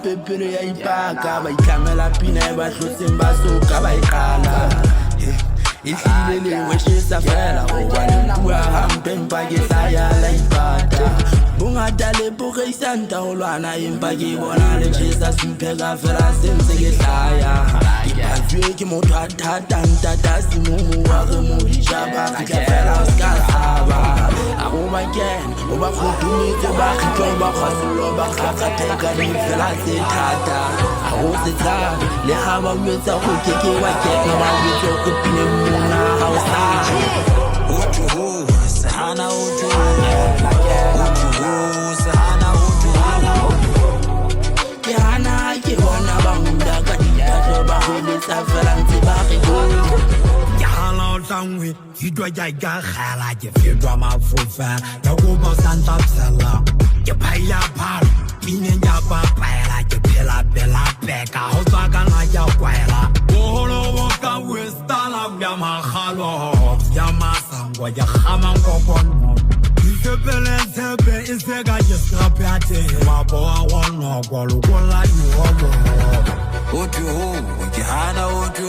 pepere ya ipaka ba itlamela pina e ba tlotseng ba soka ba iqala ihlile le weshisa fela gobane bua hampe mpa ke hlaya la ipata bongata le pokeisanta go lwana empa ke bona le tšhesa sempheka fela sentse ke hlaya ipatswe ke motho a thatang tatasi momo wa ge moditšaba fitlha fela o ska tshaba a go ba kena o ba kgotumetse ba kgitlwa ba kgwasollo ba kgakgatheka di fela se thata a go se tshaba le ga ba uetsa go keke wa kena ba uetsa go pine mona ga o sabe utuhu sehana utuhu utuhu sehana utuhu ke hana ke bona ba ngunda ka ditatlo ba hwelesa fela ntse ba re go ke hala o tlangwe ditwa ja ka khala ke fetwa mafofa ya go ba santa psala ke phaya phalo ine nya ba paela ke phela bela peka ho tswa ka na ya kwaela boholo bo ka westala ya magalo ya masango ya khama ngokono isepele sepe iseka jesapate waboa wono kwalukula yuhobo utu ke hana utu